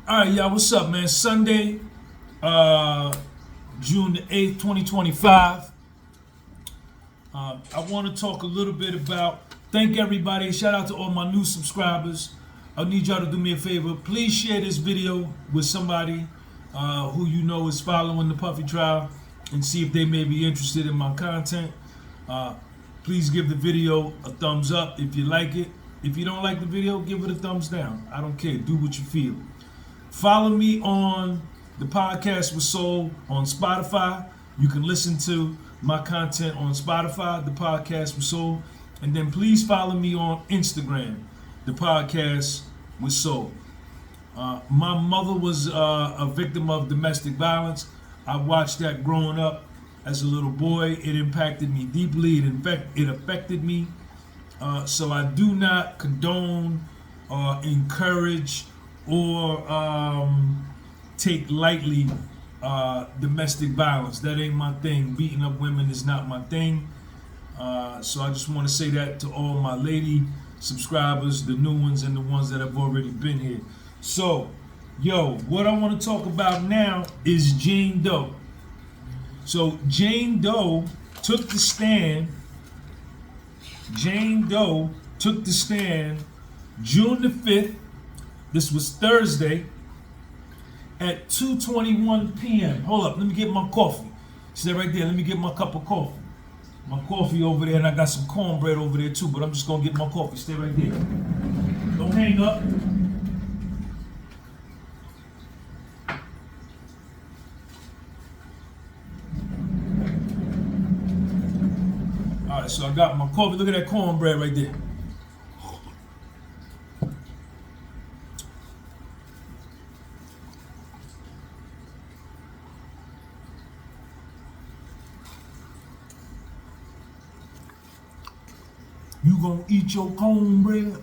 All right, y'all, what's up, man? Sunday, June the 8th, 2025. I want to talk a little bit about, thank everybody. Shout out to all my new subscribers. I need y'all to do me a favor. Please share this video with somebody who you know is following the Puffy trial and see if they may be interested in my content. Please give the video a thumbs up if you like it. If you don't like the video, give it a thumbs down. I don't care. Do what you feel. Follow me on the podcast with Soul on Spotify. You can listen to my content on Spotify, the podcast with Soul. And then please follow me on Instagram, the podcast with Soul. My mother was a victim of domestic violence. I watched that growing up as a little boy. It impacted me deeply. It affected me. So I do not condone or encourage or take lightly domestic violence. That ain't my thing. Beating up women is not my thing. So I just want to say that to all my lady subscribers, the new ones and the ones that have already been here. So, what I want to talk about now is Jane Doe. So Jane Doe took the stand. Jane Doe took the stand June the 5th. This was Thursday at 2:21 p.m. Hold up, let me get my coffee. Stay right there, let me get my cup of coffee. My coffee over there, and I got some cornbread over there too, but I'm just gonna get my coffee. Stay right there. Don't hang up. All right, so I got my coffee. Look at that cornbread right there. You gonna eat your cornbread?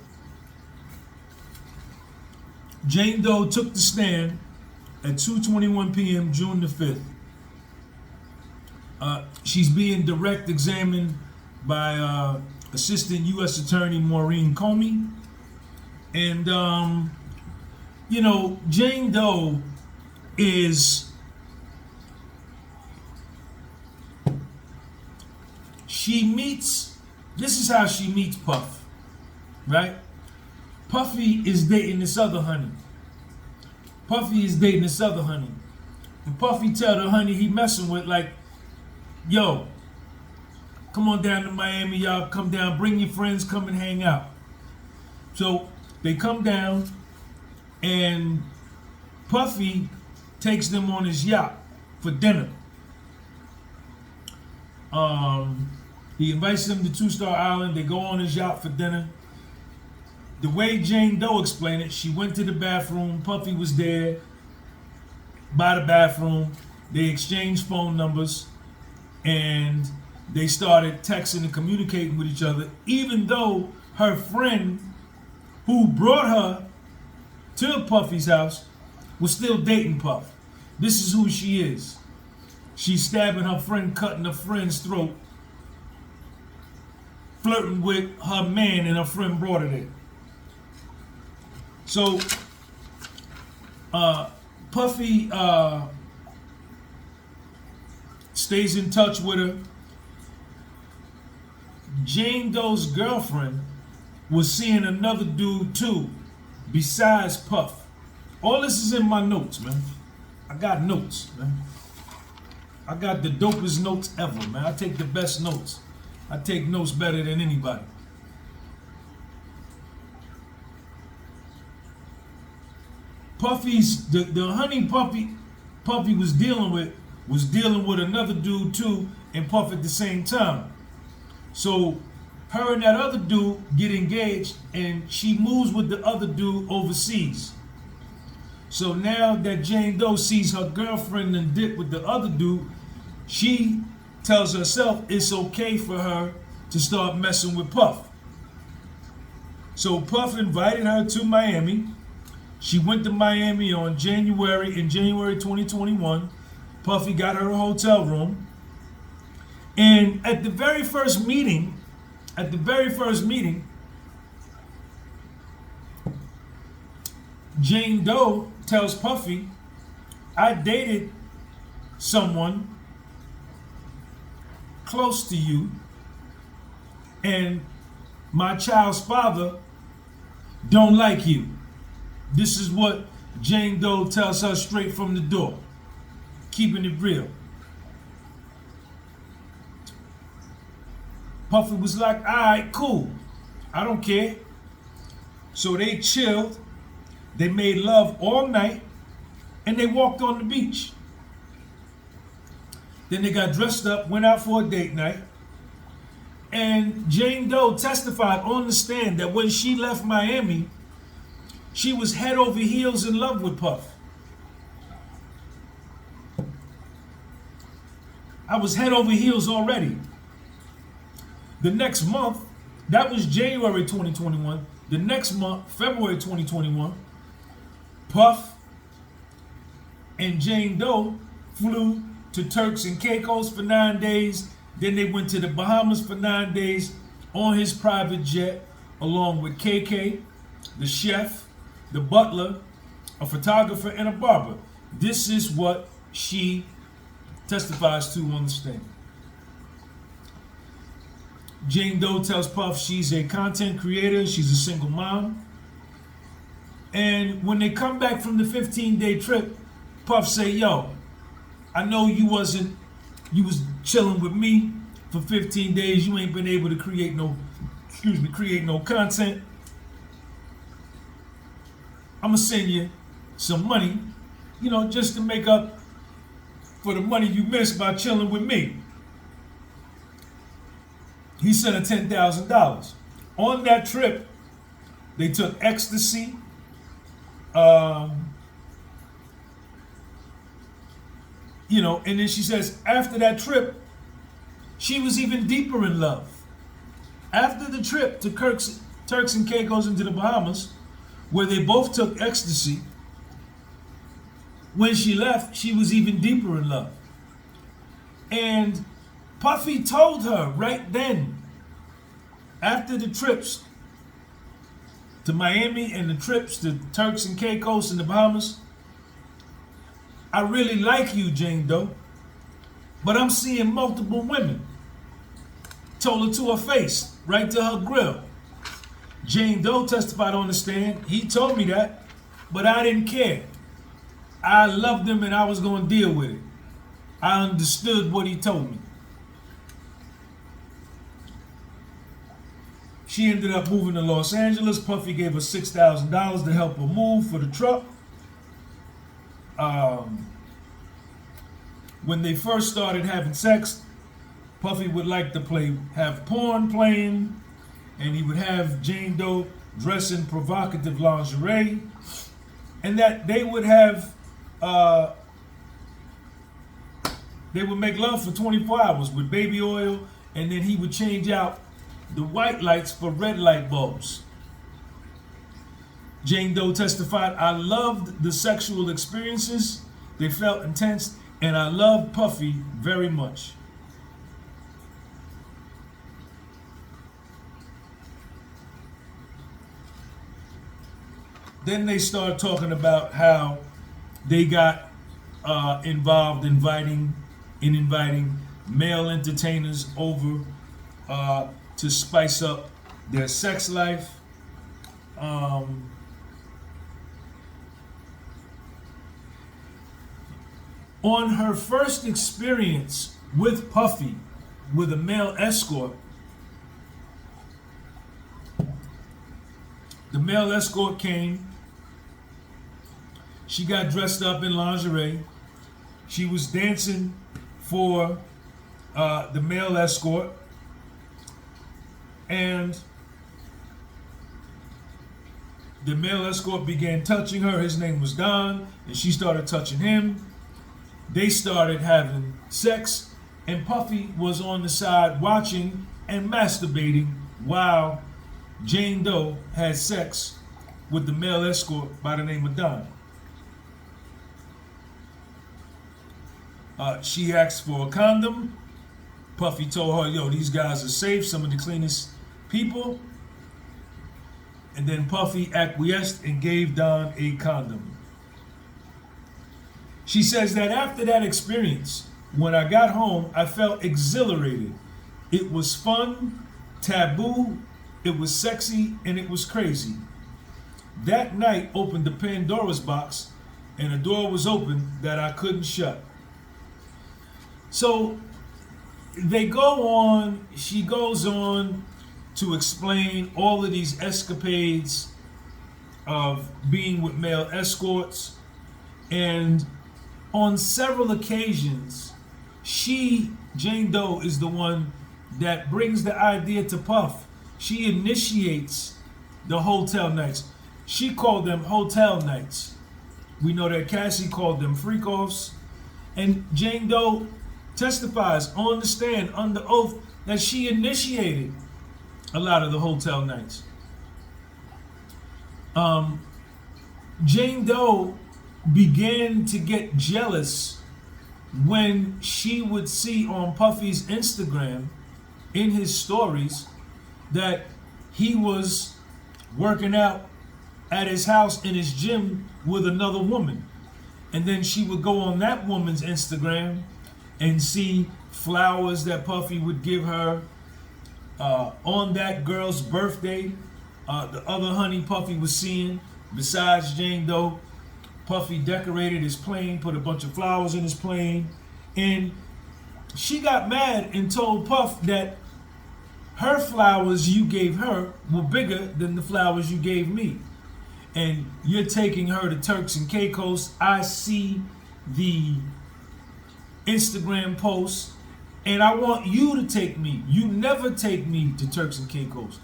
Jane Doe took the stand at 2:21 p.m. June the 5th. She's being direct examined by Assistant U.S. Attorney Maureen Comey. And, Jane Doe is, this is how she meets Puff, right? Puffy is dating this other honey. And Puffy tell the honey he messing with, like, yo, come on down to Miami, y'all come down, bring your friends, come and hang out. So they come down and Puffy takes them on his yacht for dinner. He invites them to Two-Star Island. They go on his yacht for dinner. The way Jane Doe explained it, she went to the bathroom. Puffy was there by the bathroom. They exchanged phone numbers and they started texting and communicating with each other, even though her friend who brought her to Puffy's house was still dating Puff. This is who she is. She's stabbing her friend, cutting her friend's throat, flirting with her man, and her friend brought her there. So, Puffy stays in touch with her. Jane Doe's girlfriend was seeing another dude too, besides Puff. All this is in my notes, man. I got notes, man. I got the dopest notes ever, man. I take the best notes. I take notes better than anybody. Puffy's the honey Puffy was dealing with another dude too, and Puff at the same time. So her and that other dude get engaged, and she moves with the other dude overseas. So now that Jane Doe sees her girlfriend and dip with the other dude, she tells herself it's okay for her to start messing with Puff. So Puff invited her to Miami. She went to Miami in January 2021. Puffy got her a hotel room. And at the very first meeting, Jane Doe tells Puffy, I dated someone close to you, and my child's father don't like you. This is what Jane Doe tells her straight from the door, keeping it real. Puffy was like, all right, cool, I don't care. So they chilled, they made love all night, and they walked on the beach. Then they got dressed up, went out for a date night, and Jane Doe testified on the stand that when she left Miami, she was head over heels in love with Puff. I was head over heels already. The next month, that was January 2021. The next month, February 2021, Puff and Jane Doe flew to Turks and Caicos for 9 days. Then they went to the Bahamas for 9 days on his private jet, along with KK, the chef, the butler, a photographer, and a barber. This is what she testifies to on the stand. Jane Doe tells Puff she's a content creator, she's a single mom. And when they come back from the 15-day trip, Puff say, yo, I know you was chilling with me for 15 days. You ain't been able to create no content. I'm gonna send you some money, just to make up for the money you missed by chilling with me. He sent her $10,000. On that trip, they took Ecstasy. And then she says after that trip, she was even deeper in love. After the trip to Turks and Caicos into the Bahamas, where they both took Ecstasy, when she left, she was even deeper in love. And Puffy told her right then, after the trips to Miami and the trips to Turks and Caicos and the Bahamas, I really like you, Jane Doe, but I'm seeing multiple women. Told her to her face, right to her grill. Jane Doe testified on the stand. He told me that, but I didn't care. I loved him and I was going to deal with it. I understood what he told me. She ended up moving to Los Angeles. Puffy gave her $6,000 to help her move for the truck. When they first started having sex, Puffy would like to have porn playing, and he would have Jane Doe dress in provocative lingerie, and that they would make love for 24 hours with baby oil, and then he would change out the white lights for red light bulbs. Jane Doe testified, I loved the sexual experiences. They felt intense, and I loved Puffy very much. Then they start talking about how they got involved inviting male entertainers over to spice up their sex life. On her first experience with Puffy, with a male escort, the male escort came. She got dressed up in lingerie. She was dancing for the male escort. And the male escort began touching her. His name was Don, and she started touching him. They started having sex, and Puffy was on the side watching and masturbating while Jane Doe had sex with the male escort by the name of Don. She asked for a condom. Puffy told her, yo, these guys are safe, some of the cleanest people. And then Puffy acquiesced and gave Don a condom. She says that after that experience, when I got home, I felt exhilarated. It was fun, taboo, it was sexy, and it was crazy. That night opened the Pandora's box, and a door was open that I couldn't shut. So they go on, she goes on to explain all of these escapades of being with male escorts, and on several occasions, Jane Doe, is the one that brings the idea to Puff. She initiates the hotel nights. She called them hotel nights. We know that Cassie called them freak-offs. And Jane Doe testifies on the stand under oath that she initiated a lot of the hotel nights. Jane Doe began to get jealous when she would see on Puffy's Instagram, in his stories, that he was working out at his house in his gym with another woman. And then she would go on that woman's Instagram and see flowers that Puffy would give her on that girl's birthday. The other honey Puffy was seeing, besides Jane Doe, Puffy decorated his plane, put a bunch of flowers in his plane, and she got mad and told Puff that her flowers you gave her were bigger than the flowers you gave me. And you're taking her to Turks and Caicos. I see the Instagram posts, and I want you to take me. You never take me to Turks and Caicos.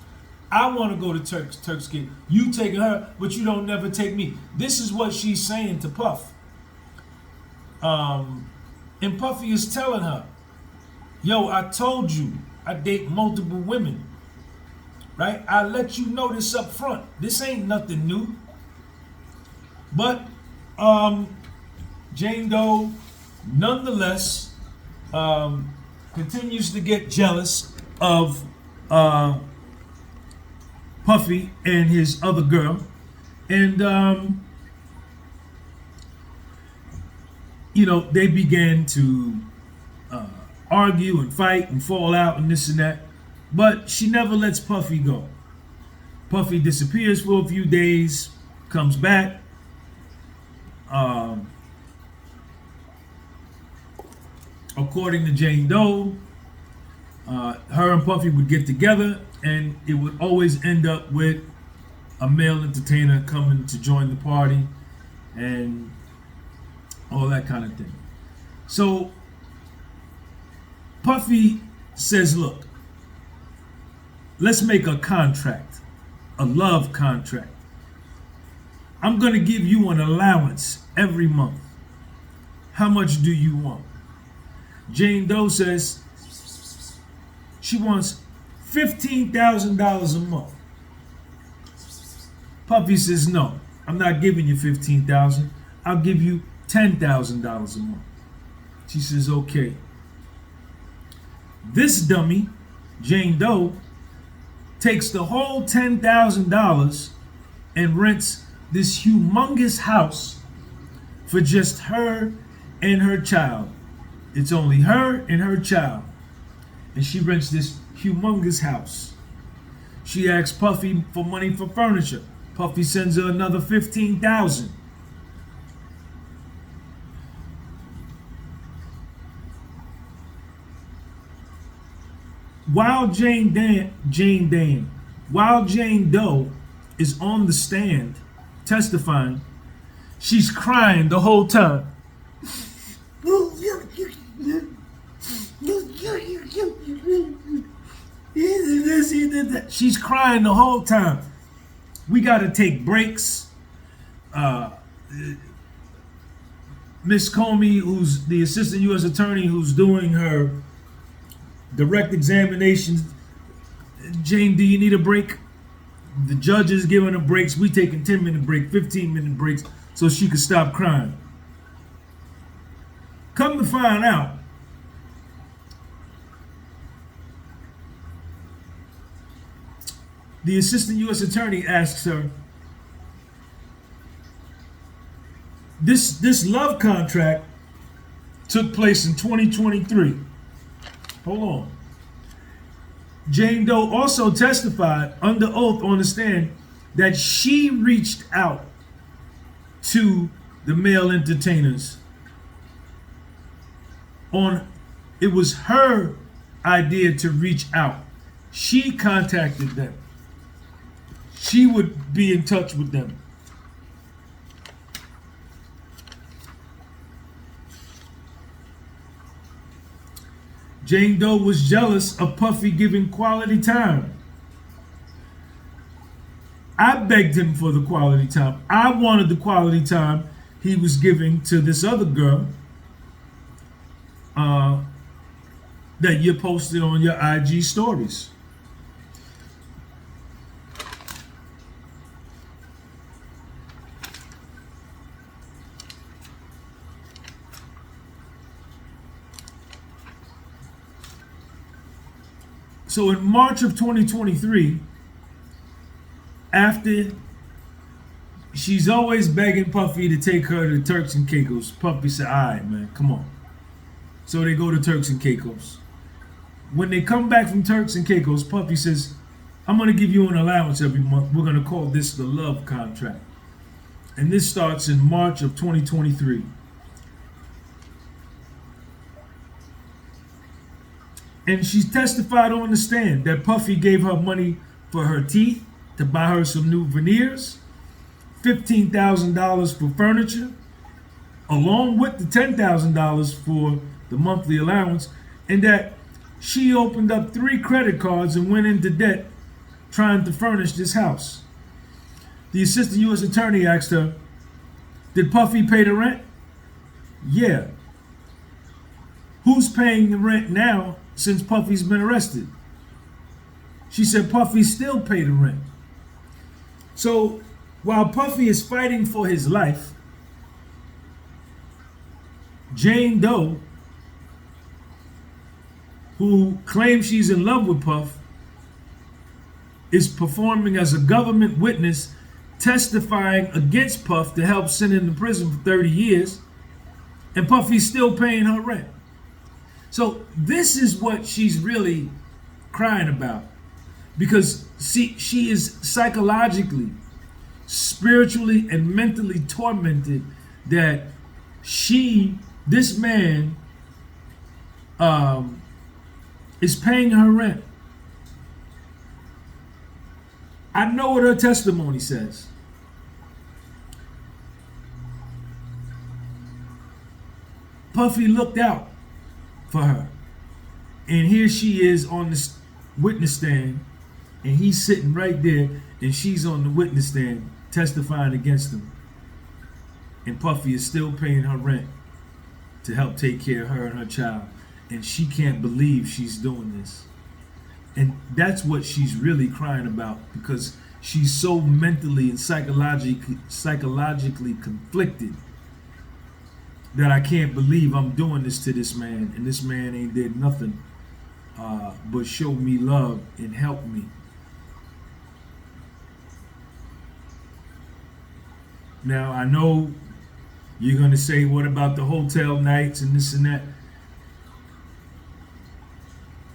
I want to go to Turks and Caicos. You taking her, but you don't never take me. This is what she's saying to Puff. And Puffy is telling her, yo, I told you I date multiple women, right? I let you know this up front. This ain't nothing new. But Jane Doe, nonetheless, continues to get jealous of Puffy and his other girl. And, they began to argue and fight and fall out and this and that. But she never lets Puffy go. Puffy disappears for a few days, comes back. According to Jane Doe, her and Puffy would get together, and it would always end up with a male entertainer coming to join the party and all that kind of thing. So Puffy says, look, let's make a contract, a love contract. I'm going to give you an allowance every month. How much do you want? Jane Doe says she wants $15,000 a month. Puffy says, no, I'm not giving you $15,000. I'll give you $10,000 a month. She says, okay. This dummy, Jane Doe, takes the whole $10,000 and rents this humongous house for just her and her child. It's only her and her child. And she rents this humongous house. She asks Puffy for money for furniture. Puffy sends her another $15,000. While Jane Doe is on the stand testifying, she's crying the whole time. She's crying the whole time. We got to take breaks. Miss Comey, who's the assistant U.S. attorney who's doing her direct examinations, Jane, do you need a break? The judge is giving her breaks. We taking 10-minute break, 15-minute breaks, so she could stop crying. Come to find out, The assistant U.S. attorney asks her, this love contract took place in 2023. Hold on. Jane Doe also testified under oath on the stand that she reached out to the male entertainers it was her idea to reach out. She contacted them. She would be in touch with them. Jane Doe was jealous of Puffy giving quality time. I begged him for the quality time. I wanted the quality time he was giving to this other girl that you posted on your IG stories. So in March of 2023, after she's always begging Puffy to take her to Turks and Caicos, Puffy said, all right, man, come on. So they go to Turks and Caicos. When they come back from Turks and Caicos, Puffy says, I'm going to give you an allowance every month. We're going to call this the love contract. And this starts in March of 2023. And she testified on the stand that Puffy gave her money for her teeth, to buy her some new veneers, $15,000 for furniture, along with the $10,000 for the monthly allowance, and that she opened up 3 credit cards and went into debt trying to furnish this house. The assistant U.S. attorney asked her, did Puffy pay the rent? Yeah. Who's paying the rent now since Puffy's been arrested? She said Puffy still paid the rent. So while Puffy is fighting for his life, Jane Doe, who claims she's in love with Puff, is performing as a government witness, testifying against Puff to help send him to prison for 30 years, and Puffy's still paying her rent. So this is what she's really crying about, because she is psychologically, spiritually, and mentally tormented that this man is paying her rent. I know what her testimony says. Puffy looked out for her, and here she is on the witness stand, and he's sitting right there, and she's on the witness stand testifying against him, and Puffy is still paying her rent to help take care of her and her child, and she can't believe she's doing this. And that's what she's really crying about, because she's so mentally and psychologically conflicted that I can't believe I'm doing this to this man, and this man ain't did nothing but show me love and help me. Now, I know you're going to say, what about the hotel nights and this and that?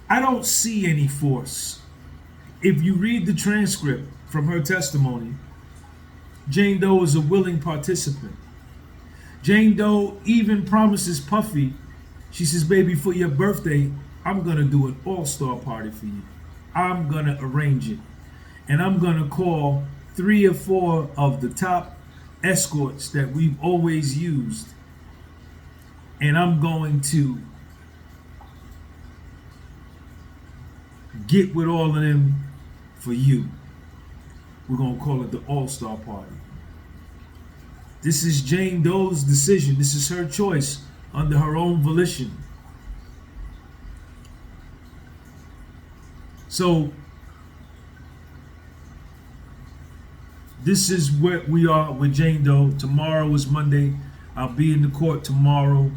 I don't see any force. If you read the transcript from her testimony, Jane Doe is a willing participant. Jane Doe even promises Puffy, she says, baby, for your birthday, I'm going to do an all-star party for you. I'm going to arrange it. And I'm going to call 3 or 4 of the top escorts that we've always used. And I'm going to get with all of them for you. We're going to call it the all-star party. This is Jane Doe's decision. This is her choice under her own volition. So this is where we are with Jane Doe. Tomorrow is Monday. I'll be in the court tomorrow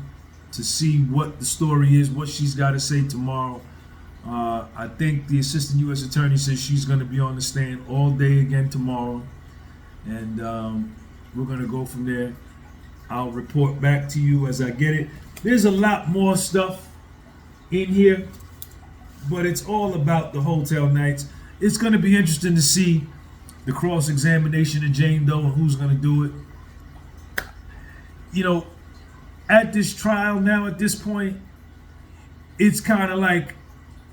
to see what the story is, what she's got to say tomorrow. I think the assistant U.S. attorney says she's going to be on the stand all day again tomorrow, and we're going to go from there. I'll report back to you as I get it. There's a lot more stuff in here, but it's all about the hotel nights. It's going to be interesting to see the cross-examination of Jane Doe and who's going to do it. You know, at this trial now, at this point, it's kind of like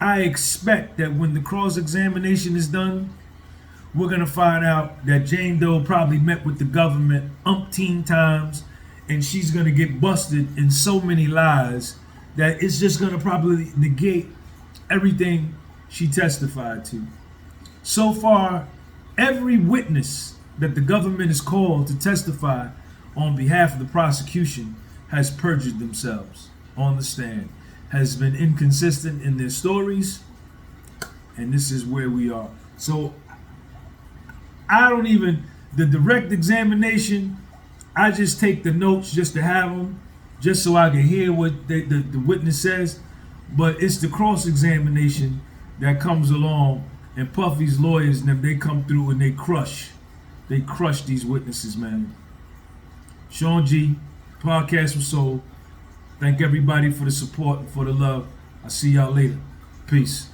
I expect that when the cross-examination is done, we're going to find out that Jane Doe probably met with the government umpteen times, and she's going to get busted in so many lies that it's just going to probably negate everything she testified to. So far, every witness that the government has called to testify on behalf of the prosecution has perjured themselves on the stand, has been inconsistent in their stories, and this is where we are. So I don't even, the direct examination, I just take the notes just to have them, just so I can hear what the witness says. But it's the cross-examination that comes along, and Puffy's lawyers and them, they come through and they crush these witnesses, man. Sean G, Podcast with Soul. Thank everybody for the support and for the love. I'll see y'all later. Peace.